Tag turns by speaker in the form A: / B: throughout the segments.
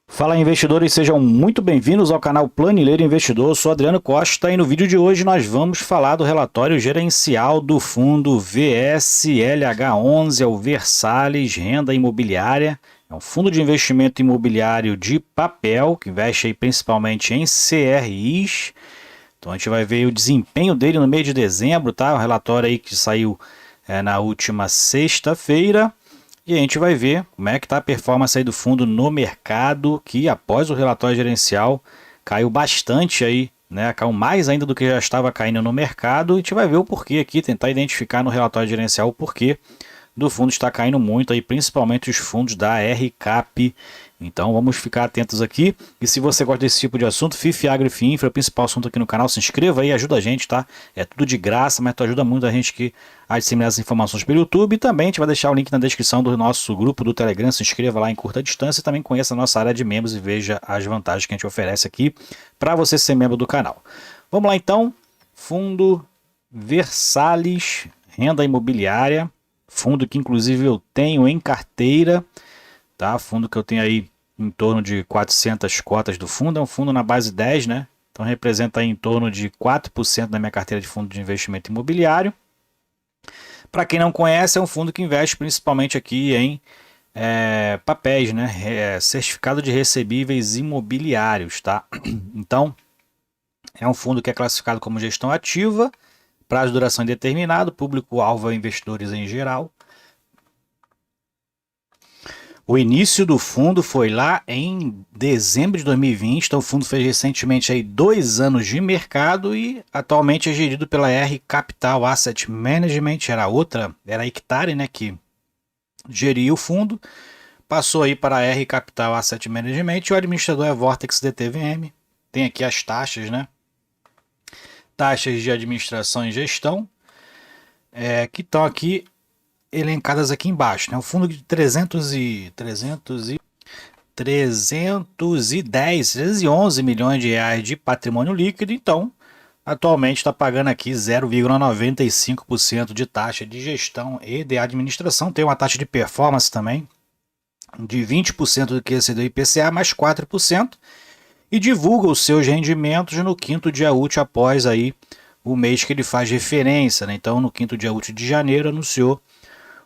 A: Fala investidores, sejam muito bem-vindos ao canal Planileiro Investidor. Eu sou Adriano Costa e no vídeo de hoje nós vamos falar do relatório gerencial do fundo VSLH11, é o Versalles Renda Imobiliária. É um fundo de investimento imobiliário de papel que investe aí principalmente em CRIs. Então a gente vai ver o desempenho dele no mês de dezembro, tá? O relatório aí que saiu na última sexta-feira. E a gente vai ver como é que está a performance aí do fundo no mercado, que após o relatório gerencial caiu bastante aí, né? Caiu mais ainda do que já estava caindo no mercado. E a gente vai ver o porquê aqui, tentar identificar no relatório gerencial o porquê do fundo está caindo muito aí, principalmente os fundos da RCAP. Então vamos ficar atentos aqui. E se você gosta desse tipo de assunto, FIF, Agro e FIINFRA, o principal assunto aqui no canal, se inscreva aí, ajuda a gente, tá? É tudo de graça, mas tu ajuda muito a gente aqui a disseminar as informações pelo YouTube. E também a gente vai deixar o link na descrição do nosso grupo do Telegram. Se inscreva lá em curta distância e também conheça a nossa área de membros e veja as vantagens que a gente oferece aqui para você ser membro do canal. Vamos lá então. Fundo Versalles Renda Imobiliária. Fundo que inclusive eu tenho em carteira, tá? Fundo que eu tenho aí em torno de 400 cotas do fundo, é um fundo na base 10, né? Então representa aí em torno de 4% da minha carteira de fundo de investimento imobiliário. Para quem não conhece, é um fundo que investe principalmente aqui em papéis, né? Certificado de recebíveis imobiliários, tá? Então, é um fundo que é classificado como gestão ativa, prazo de duração indeterminado, público-alvo é investidores em geral. O início do fundo foi lá em dezembro de 2020, então o fundo fez recentemente aí 2 anos de mercado e atualmente é gerido pela R Capital Asset Management, era a Ictare, né, que geria o fundo, passou aí para a R Capital Asset Management e o administrador é Vortex DTVM. Tem aqui as taxas, né? Taxas de administração e gestão, que estão aqui elencadas aqui embaixo, né? Um fundo de 311 milhões de reais de patrimônio líquido, então atualmente está pagando aqui 0,95% de taxa de gestão e de administração. Tem uma taxa de performance também de 20% do que excedeu o IPCA mais 4% e divulga os seus rendimentos no quinto dia útil após aí o mês que ele faz referência, né? Então no quinto dia útil de janeiro anunciou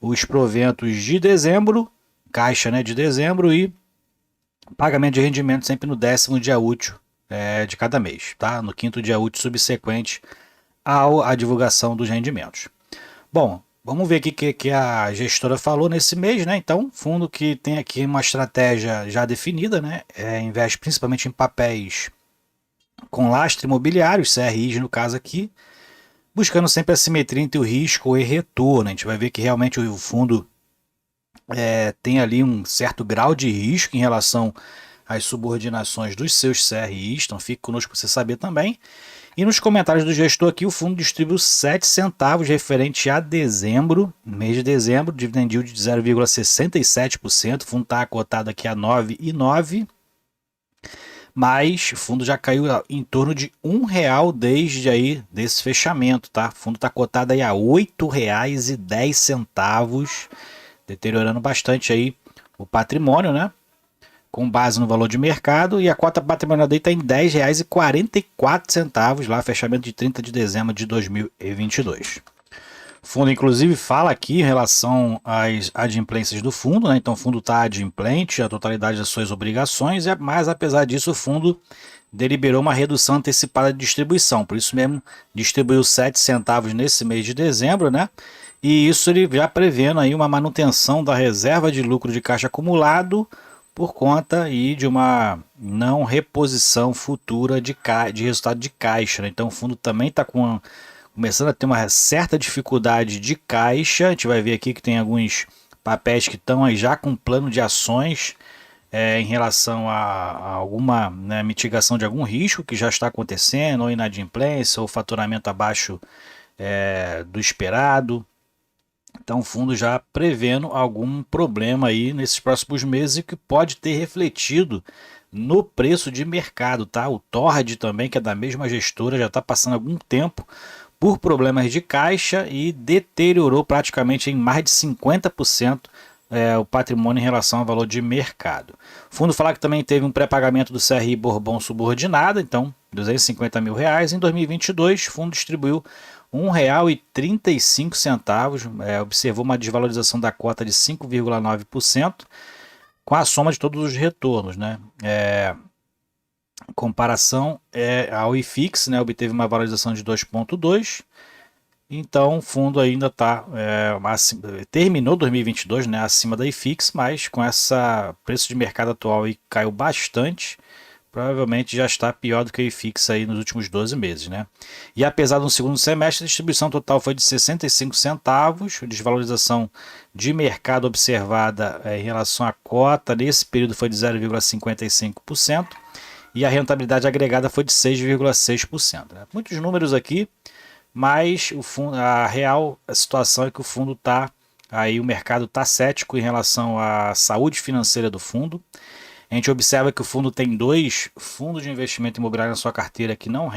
A: os proventos de dezembro, caixa, né, de dezembro e pagamento de rendimento sempre no 10º dia útil de cada mês, tá? No quinto dia útil subsequente à divulgação dos rendimentos. Bom, vamos ver aqui o que a gestora falou nesse mês, né? Então, fundo que tem aqui uma estratégia já definida, né? Investe principalmente em papéis com lastro imobiliário, CRIs no caso aqui, buscando sempre a simetria entre o risco e retorno. A gente vai ver que realmente o fundo tem ali um certo grau de risco em relação às subordinações dos seus CRIs, então fique conosco para você saber também. E nos comentários do gestor aqui, o fundo distribuiu 7 centavos referente a dezembro, mês de dezembro, dividend yield de 0,67%, o fundo está cotado aqui a 9,9%, mas o fundo já caiu em torno de R$ 1 desde aí desse fechamento, tá? O fundo está cotado aí a R$ 8,10, deteriorando bastante aí o patrimônio, né? Com base no valor de mercado, e a cota patrimonial dele está em R$ 10,44, lá, fechamento de 30 de dezembro de 2022. O fundo, inclusive, fala aqui em relação às adimplências do fundo, né? Então o fundo está adimplente, a totalidade das suas obrigações, mas apesar disso o fundo deliberou uma redução antecipada de distribuição, por isso mesmo distribuiu 7 centavos nesse mês de dezembro, né? E isso ele já prevendo aí uma manutenção da reserva de lucro de caixa acumulado por conta aí de uma não reposição futura de resultado de caixa, né? Então o fundo também está começando a ter uma certa dificuldade de caixa. A gente vai ver aqui que tem alguns papéis que estão aí já com plano de ações em relação a alguma, né, mitigação de algum risco que já está acontecendo, ou inadimplência, ou faturamento abaixo do esperado. Então o fundo já prevendo algum problema aí nesses próximos meses que pode ter refletido no preço de mercado, tá? O Tord também, que é da mesma gestora, já está passando algum tempo por problemas de caixa e deteriorou praticamente em mais de 50% o patrimônio em relação ao valor de mercado. O fundo fala que também teve um pré-pagamento do CRI Bourbon subordinado, então R$ 250 mil. Em 2022, o fundo distribuiu R$ 1,35, observou uma desvalorização da cota de 5,9%, com a soma de todos os retornos, né? Comparação ao IFIX, né, obteve uma valorização de 2,2%. Então o fundo ainda terminou 2022, né, acima da IFIX, mas com esse preço de mercado atual aí caiu bastante. Provavelmente já está pior do que o IFIX aí nos últimos 12 meses, né? E apesar do segundo semestre, a distribuição total foi de 65 centavos, a desvalorização de mercado observada em relação à cota nesse período foi de 0,55%, e a rentabilidade agregada foi de 6,6%. Né? Muitos números aqui, mas a real situação é que o fundo está, aí o mercado está cético em relação à saúde financeira do fundo. A gente observa que o fundo tem 2 fundos de investimento imobiliário na sua carteira que não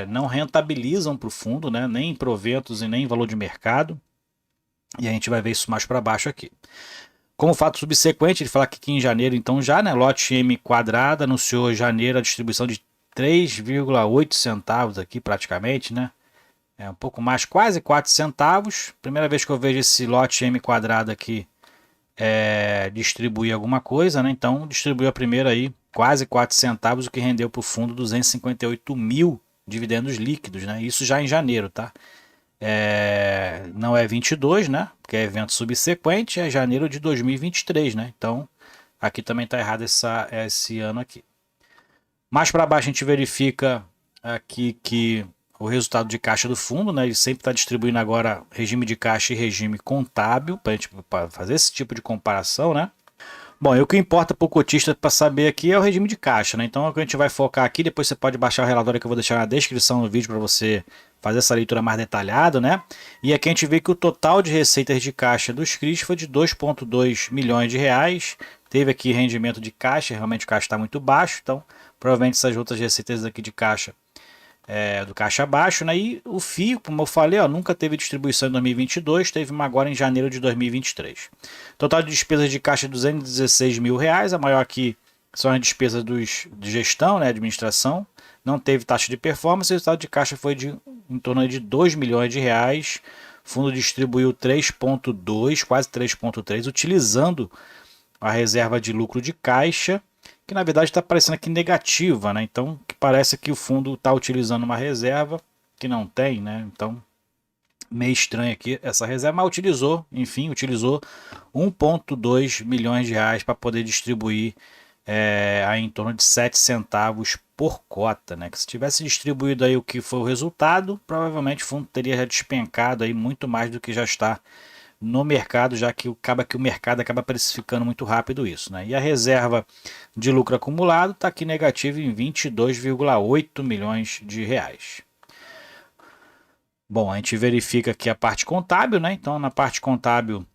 A: não rentabilizam para o fundo, né? Nem em proventos e nem em valor de mercado. E a gente vai ver isso mais para baixo aqui. Como fato subsequente, ele fala que aqui em janeiro, então já, né, lote M quadrada anunciou em janeiro a distribuição de 3,8 centavos aqui praticamente, né? Um pouco mais, quase 4 centavos. Primeira vez que eu vejo esse lote M quadrado aqui distribuir alguma coisa, né? Então distribuiu a primeira aí quase 4 centavos, o que rendeu para o fundo 258 mil dividendos líquidos, né? Isso já em janeiro, tá? Não é 22, né? Porque é evento subsequente, é janeiro de 2023, né? Então aqui também está errado esse ano aqui. Mais para baixo a gente verifica aqui que o resultado de caixa do fundo, né? Ele sempre está distribuindo agora regime de caixa e regime contábil para a gente fazer esse tipo de comparação, né? Bom, e o que importa para o cotista para saber aqui é o regime de caixa, né? Então é o que a gente vai focar aqui. Depois você pode baixar o relatório que eu vou deixar na descrição do vídeo para você fazer essa leitura mais detalhada, né? E aqui a gente vê que o total de receitas de caixa dos CRIs foi de 2,2 milhões de reais. Teve aqui rendimento de caixa, realmente o caixa está muito baixo, então provavelmente essas outras receitas aqui de caixa do caixa baixo, né? E o FII, como eu falei, nunca teve distribuição em 2022, teve uma agora em janeiro de 2023. Total de despesas de caixa 216 mil reais, a maior aqui são as despesas de gestão, né, administração. Não teve taxa de performance, o resultado de caixa foi em torno de 2 milhões de reais. O fundo distribuiu 3,2, quase 3,3, utilizando a reserva de lucro de caixa, que na verdade está parecendo aqui negativa, né? Então que parece que o fundo está utilizando uma reserva que não tem, né? Então meio estranho aqui essa reserva, mas utilizou 1,2 milhões de reais para poder distribuir aí em torno de 7 centavos por cota, né? Que se tivesse distribuído aí o que foi o resultado, provavelmente o fundo teria já despencado aí muito mais do que já está no mercado, já que o mercado acaba precificando muito rápido isso, né? E a reserva de lucro acumulado está aqui negativo em 22,8 milhões de reais. Bom, a gente verifica aqui a parte contábil, né? Então, na parte contábil,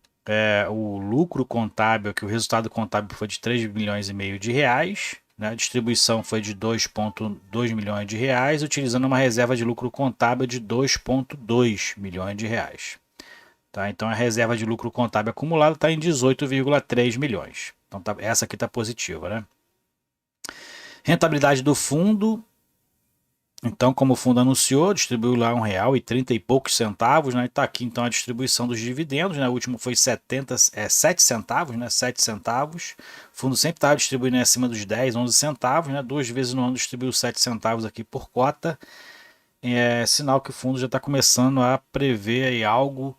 A: o lucro contábil, que o resultado contábil foi de 3 milhões e meio de reais, né? A distribuição foi de 2,2 milhões de reais, utilizando uma reserva de lucro contábil de 2,2 milhões de reais. Tá? Então a reserva de lucro contábil acumulado está em 18,3 milhões. Então essa aqui está positiva, né? Rentabilidade do fundo. Então, como o fundo anunciou, distribuiu lá R$1,30 e poucos centavos, né? Está aqui então a distribuição dos dividendos, né? O último foi 7 centavos, né? 7 centavos. O fundo sempre estava distribuindo acima dos 10, 11 centavos, né? 2 vezes no ano distribuiu 7 centavos aqui por cota. É sinal que o fundo já está começando a prever aí algo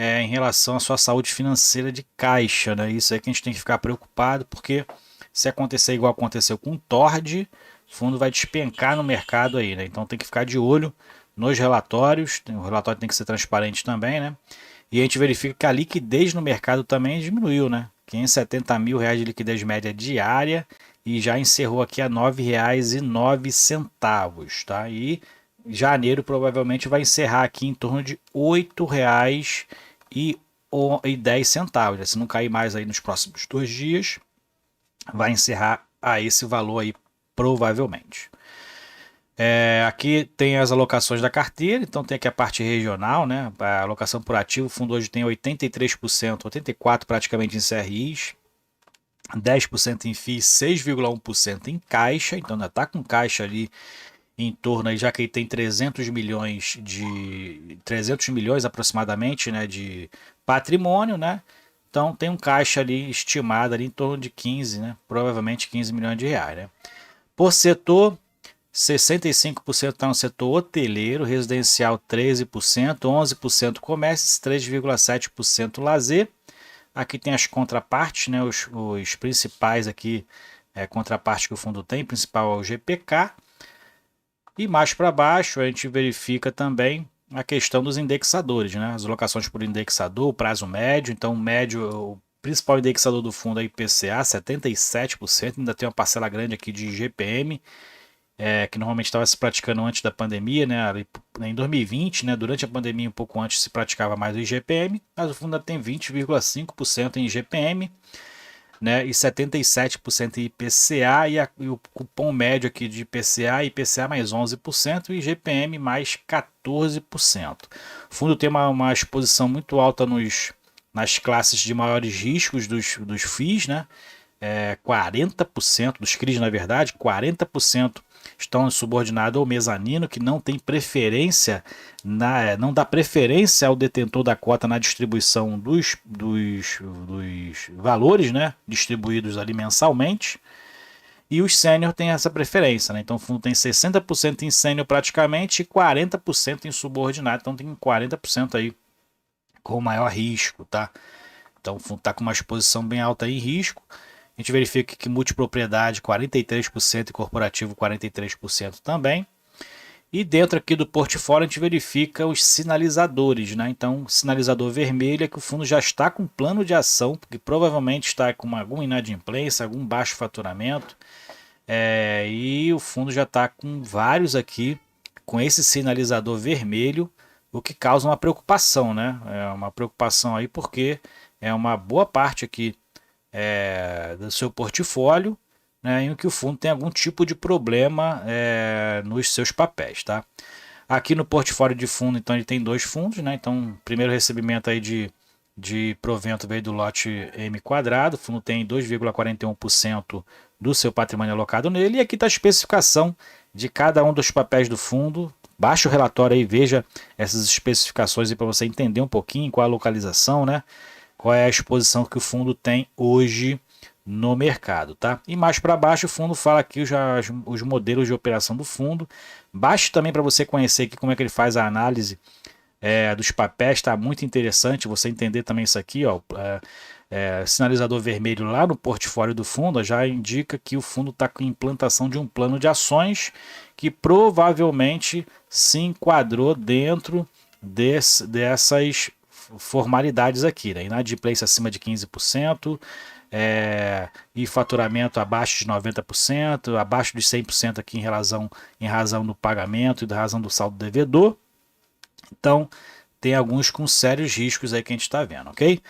A: em relação à sua saúde financeira de caixa, né? Isso é que a gente tem que ficar preocupado, porque se acontecer igual aconteceu com o Tord, o fundo vai despencar no mercado aí, né? Então tem que ficar de olho nos relatórios, o relatório tem que ser transparente também, né? E a gente verifica que a liquidez no mercado também diminuiu, né? 570 mil reais de liquidez média diária e já encerrou aqui a R$ 9,09, tá? E janeiro provavelmente vai encerrar aqui em torno de R$ 8,10. Se não cair mais aí nos próximos 2 dias, vai encerrar a esse valor aí provavelmente. Aqui tem as alocações da carteira, então tem aqui a parte regional, né? A alocação por ativo, o fundo hoje tem 83%, 84% praticamente em CRIs, 10% em FIIs, 6,1% em caixa, então ainda está com caixa ali em torno, aí, já que ele tem 300 milhões aproximadamente, né, de patrimônio, né? Então tem um caixa ali estimado ali em torno de 15, né? Provavelmente 15 milhões de reais, né? Por setor, 65% está no setor hoteleiro, residencial 13%, 11% comércio, 3,7% lazer. Aqui tem as contrapartes, né, os principais aqui, contraparte que o fundo tem, principal é o GPK. E mais para baixo a gente verifica também a questão dos indexadores, né, as alocações por indexador, o prazo médio. Então o principal indexador do fundo é IPCA, 77%, ainda tem uma parcela grande aqui de IGPM, que normalmente estava se praticando antes da pandemia, né? Em 2020, né? Durante a pandemia, um pouco antes, se praticava mais o IGPM, mas o fundo ainda tem 20,5% em IGPM, né? E 77% em IPCA, e o cupom médio aqui de IPCA, IPCA mais 11% e IGPM mais 14%. O fundo tem uma exposição muito alta nas classes de maiores riscos dos FIIs, né? 40% dos CRIs, na verdade, 40% estão subordinados ao mezanino, que não tem preferência, não dá preferência ao detentor da cota na distribuição dos valores, né, distribuídos ali mensalmente. E os sênior têm essa preferência, né? Então o fundo tem 60% em sênior praticamente e 40% em subordinado. Então tem 40% aí com maior risco, tá? Então o fundo está com uma exposição bem alta em risco. A gente verifica que multipropriedade 43% e corporativo 43% também. E dentro aqui do portfólio a gente verifica os sinalizadores, né? Então, sinalizador vermelho é que o fundo já está com plano de ação, porque provavelmente está com alguma inadimplência, algum baixo faturamento. E o fundo já está com vários aqui com esse sinalizador vermelho, o que causa uma preocupação, né? É uma preocupação aí porque é uma boa parte aqui do seu portfólio, né, em que o fundo tem algum tipo de problema nos seus papéis, tá? Aqui no portfólio de fundo, então ele tem dois fundos, né? Então, primeiro recebimento aí de provento veio do lote M quadrado, o fundo tem 2,41% do seu patrimônio alocado nele, e aqui está a especificação de cada um dos papéis do fundo. Baixe o relatório aí, veja essas especificações para você entender um pouquinho qual a localização, né? Qual é a exposição que o fundo tem hoje no mercado, tá? E mais para baixo o fundo fala aqui os modelos de operação do fundo. Baixe também para você conhecer aqui como é que ele faz a análise dos papéis, tá muito interessante você entender também isso aqui, ó. Sinalizador vermelho lá no portfólio do fundo já indica que o fundo está com implantação de um plano de ações que provavelmente se enquadrou dentro dessas formalidades aqui, né? Inadimplência acima de 15%, e faturamento abaixo de 90%, abaixo de 100% aqui em razão do pagamento e da razão do saldo devedor. Então, tem alguns com sérios riscos aí que a gente está vendo, ok?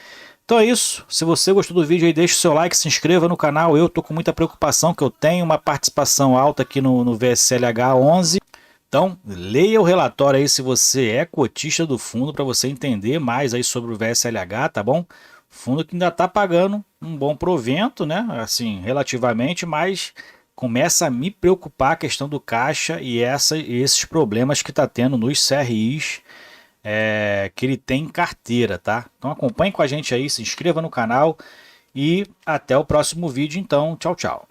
A: Então é isso. Se você gostou do vídeo aí, deixa o seu like, se inscreva no canal. Eu tô com muita preocupação que eu tenho uma participação alta aqui no VSLH 11. Então, leia o relatório aí se você é cotista do fundo para você entender mais aí sobre o VSLH, tá bom? Fundo que ainda está pagando um bom provento, né? Assim, relativamente, mas começa a me preocupar a questão do caixa e esses problemas que está tendo nos CRIs que ele tem em carteira, tá? Então acompanhe com a gente aí, se inscreva no canal e até o próximo vídeo então. Tchau, tchau.